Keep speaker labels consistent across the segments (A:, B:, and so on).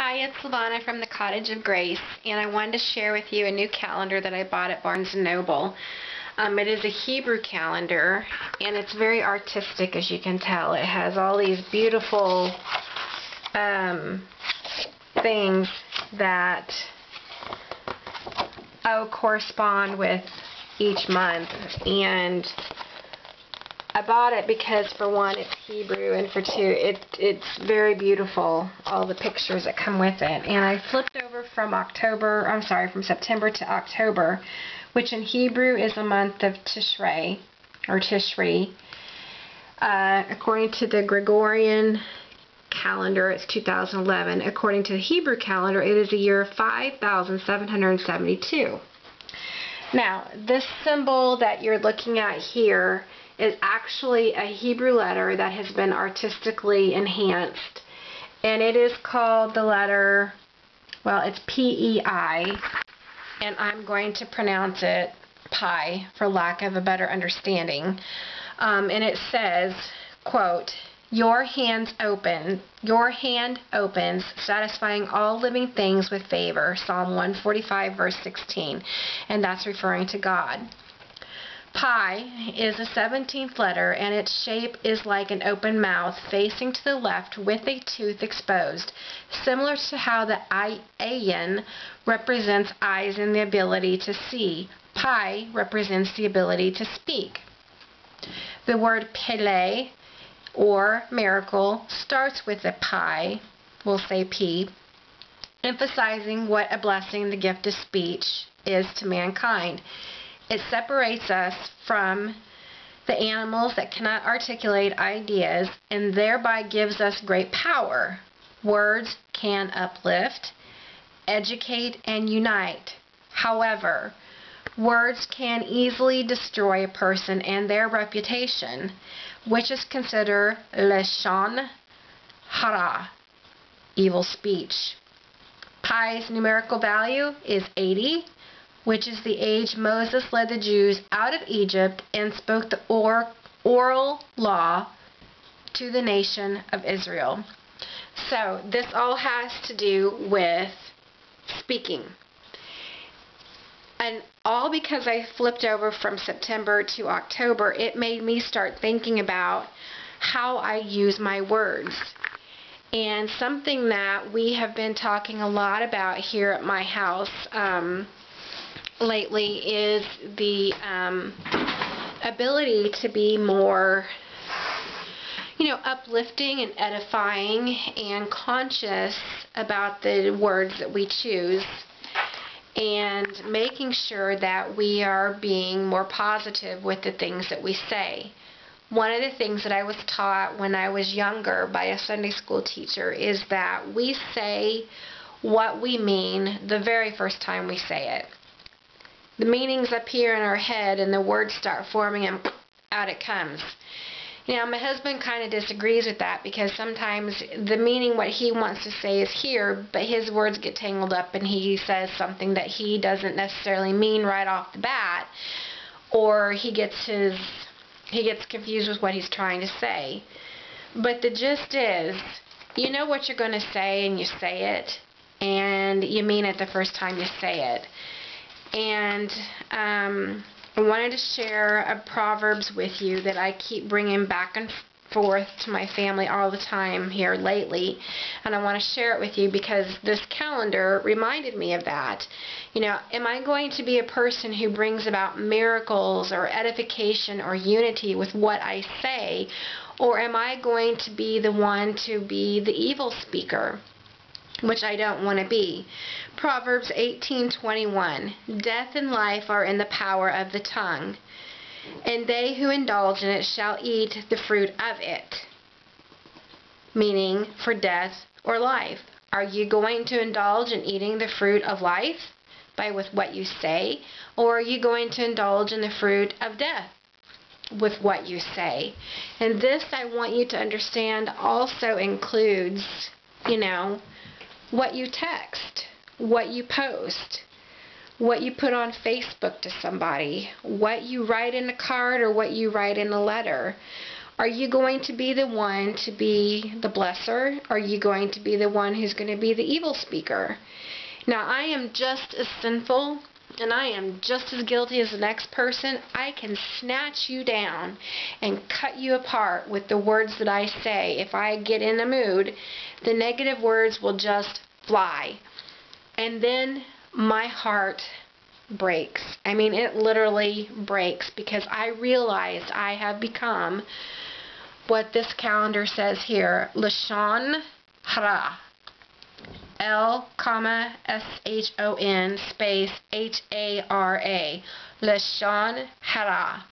A: Hi, it's Lavana from the Cottage of Grace, and I wanted to share with you a new calendar that I bought at Barnes & Noble. It is a Hebrew calendar, and it's very artistic, as you can tell. It has all these beautiful things that correspond with each month, and I bought it because, for one, it's Hebrew, and for two, it's very beautiful, all the pictures that come with it. And I flipped over from September to October, which in Hebrew is the month of Tishrei, or Tishri. According to the Gregorian calendar, it's 2011. According to the Hebrew calendar, it is the year 5772. Now, this symbol that you're looking at here is actually a Hebrew letter that has been artistically enhanced, and it is called the letter, well, it's P-E-I, and I'm going to pronounce it pi for lack of a better understanding. And it says, quote, your hand opens, satisfying all living things with favor, Psalm 145, verse 16, and that's referring to God. Pi is the 17th letter, and its shape is like an open mouth facing to the left with a tooth exposed, similar to how the ayin represents eyes and the ability to see. Pi represents the ability to speak. The word Pele, or miracle, starts with a pi, we'll say P, emphasizing what a blessing the gift of speech is to mankind. It separates us from the animals that cannot articulate ideas and thereby gives us great power. Words can uplift, educate, and unite. However, words can easily destroy a person and their reputation, which is considered leshon hara, evil speech. Pi's numerical value is 80, which is the age Moses led the Jews out of Egypt and spoke the oral law to the nation of Israel. So this all has to do with speaking. And all because I flipped over from September to October, it made me start thinking about how I use my words. And something that we have been talking a lot about here at my house lately is the ability to be more, uplifting and edifying and conscious about the words that we choose, and making sure that we are being more positive with the things that we say. One of the things that I was taught when I was younger by a Sunday school teacher is that we say what we mean the very first time we say it. The meaning's up here in our head and the words start forming and out it comes. Now, my husband kind of disagrees with that because sometimes the meaning, what he wants to say, is here, but his words get tangled up and he says something that he doesn't necessarily mean right off the bat, or he gets confused with what he's trying to say. But the gist is, you know what you're going to say and you say it, and you mean it the first time you say it. And I wanted to share a Proverbs with you that I keep bringing back and forth to my family all the time here lately, and I want to share it with you because this calendar reminded me of that. Am I going to be a person who brings about miracles or edification or unity with what I say, or am I going to be the one to be the evil speaker, which I don't want to be? Proverbs 18:21, death and life are in the power of the tongue, and they who indulge in it shall eat the fruit of it. Meaning, for death or life. Are you going to indulge in eating the fruit of life with what you say, or are you going to indulge in the fruit of death with what you say? And this, I want you to understand, also includes, what you text, what you post, what you put on Facebook to somebody, what you write in a card or what you write in a letter. Are you going to be the one to be the blesser? Are you going to be the one who's going to be the evil speaker? Now, I am just as sinful, and I am just as guilty as the next person. I can snatch you down and cut you apart with the words that I say. If I get in a mood, the negative words will just fly. And then my heart breaks. I mean, it literally breaks, because I realized I have become what this calendar says here, Lashon Hara. L-S-H-O-N space H-A-R-A. Lashon Hara.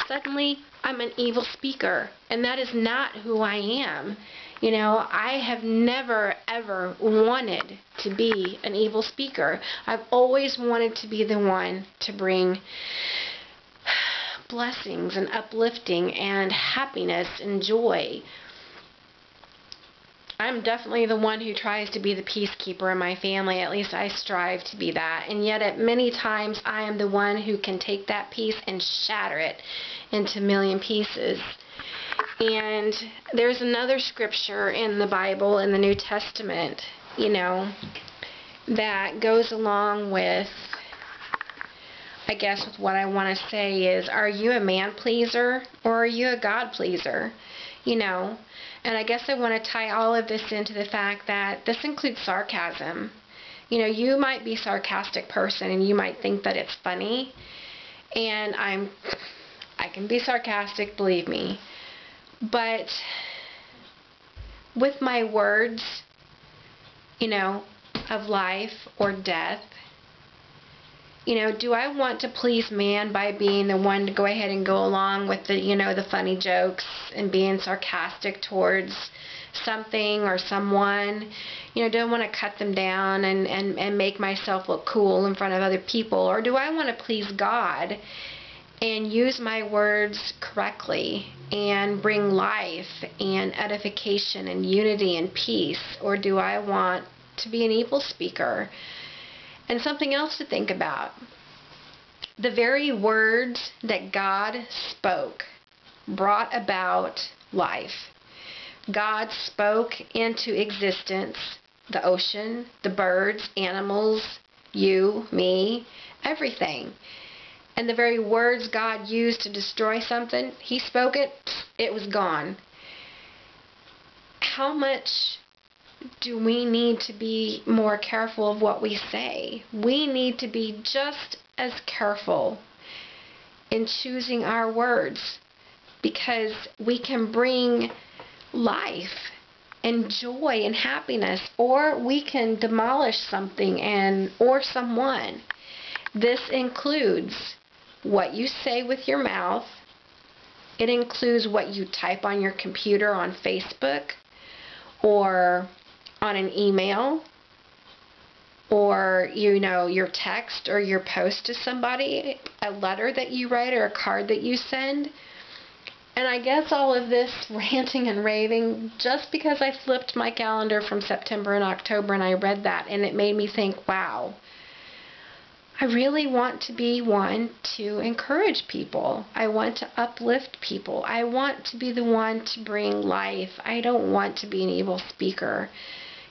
A: Suddenly, I'm an evil speaker, and that is not who I am. You know, I have never, ever wanted to be an evil speaker. I've always wanted to be the one to bring blessings and uplifting and happiness and joy. I'm definitely the one who tries to be the peacekeeper in my family. At least I strive to be that. And yet at many times I am the one who can take that piece and shatter it into a million pieces. And there's another scripture in the Bible, in the New Testament, you know, that goes along with, I guess, with what I want to say is, are you a man pleaser or are you a God pleaser? You know, and I guess I want to tie all of this into the fact that this includes sarcasm. You know, you might be a sarcastic person and you might think that it's funny, and I can be sarcastic, believe me. But with my words, you know, of life or death, you know, do I want to please man by being the one to go ahead and go along with the, you know, the funny jokes and being sarcastic towards something or someone? You know, do I want to cut them down and make myself look cool in front of other people? Or do I want to please God and use my words correctly and bring life and edification and unity and peace? Or do I want to be an evil speaker? And something else to think about. The very words that God spoke brought about life. God spoke into existence the ocean, the birds, animals, you, me, everything. And the very words God used to destroy something, He spoke it, it was gone. How much do we need to be more careful of what we say? We need to be just as careful in choosing our words, because we can bring life and joy and happiness, or we can demolish something or someone. This includes what you say with your mouth. It includes what you type on your computer on Facebook, or on an email, or, you know, your text or your post to somebody, a letter that you write or a card that you send. And I guess all of this ranting and raving just because I flipped my calendar from September and October and I read that, and it made me think, wow, I really want to be one to encourage people. I want to uplift people. I want to be the one to bring life. I don't want to be an evil speaker.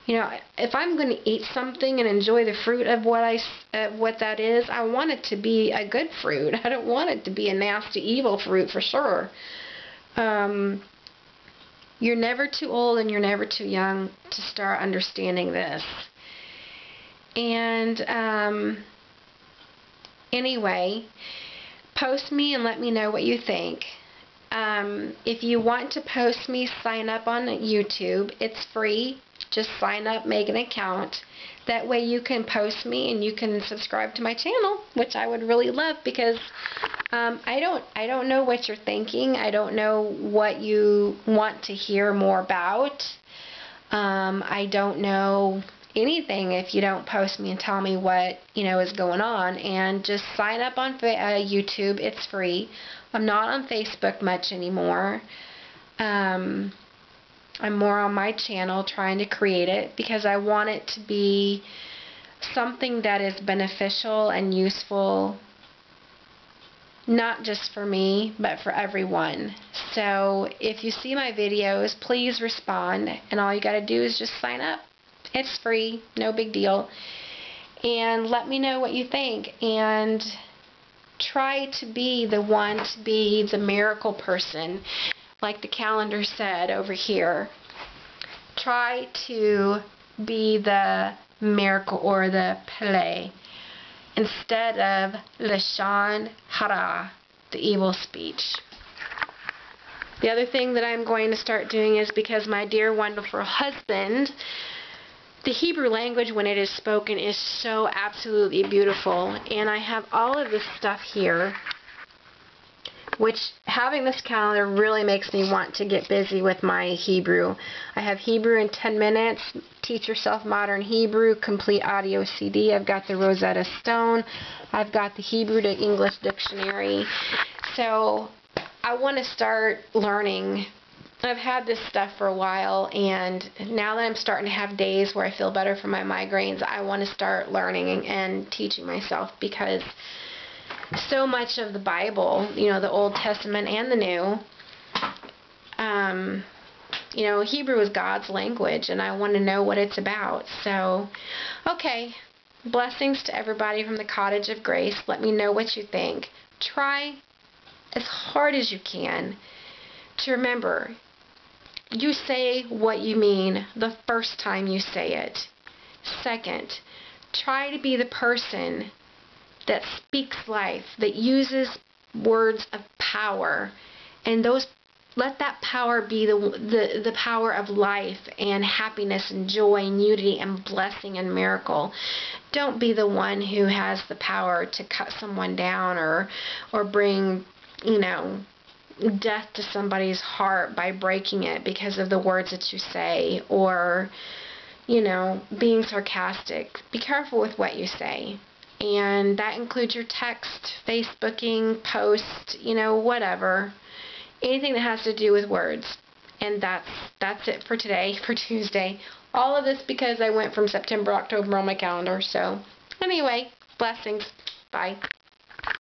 A: You know, if I'm going to eat something and enjoy the fruit of what that is, I want it to be a good fruit. I don't want it to be a nasty, evil fruit, for sure. You're never too old and you're never too young to start understanding this. And anyway, post me and let me know what you think. If you want to post me, sign up on YouTube. It's free. Just sign up, make an account. That way you can post me and you can subscribe to my channel, which I would really love, because I don't know what you're thinking. I don't know what you want to hear more about. I don't know anything if you don't post me and tell me what, you know, is going on. And just sign up on YouTube. It's free. I'm not on Facebook much anymore. I'm more on my channel trying to create it because I want it to be something that is beneficial and useful, not just for me, but for everyone. So if you see my videos, please respond, and all you got to do is just sign up. It's free, no big deal. And let me know what you think, and try to be the one to be the miracle person, like the calendar said over here. Try to be the miracle or the Pele instead of Lashon Hara, the evil speech. The other thing that I'm going to start doing is, because my dear wonderful husband, the Hebrew language when it is spoken is so absolutely beautiful, and I have all of this stuff here, which having this calendar really makes me want to get busy with my Hebrew. I have Hebrew in 10 minutes, Teach Yourself Modern Hebrew, complete audio CD. I've got the Rosetta Stone. I've got the Hebrew to English dictionary. So I want to start learning. I've had this stuff for a while, and now that I'm starting to have days where I feel better from my migraines, I want to start learning and teaching myself, because so much of the Bible, the Old Testament and the New, Hebrew is God's language, and I want to know what it's about. So, okay, blessings to everybody from the Cottage of Grace. Let me know what you think. Try as hard as you can to remember, you say what you mean the first time you say it. Second, try to be the person that speaks life, that uses words of power, and let that power be the power of life and happiness and joy and unity and blessing and miracle. Don't be the one who has the power to cut someone down or bring, death to somebody's heart by breaking it because of the words that you say, or, being sarcastic. Be careful with what you say. And that includes your text, Facebooking, post, whatever. Anything that has to do with words. And that's it for today, for Tuesday. All of this because I went from September, October on my calendar. So, anyway, blessings. Bye.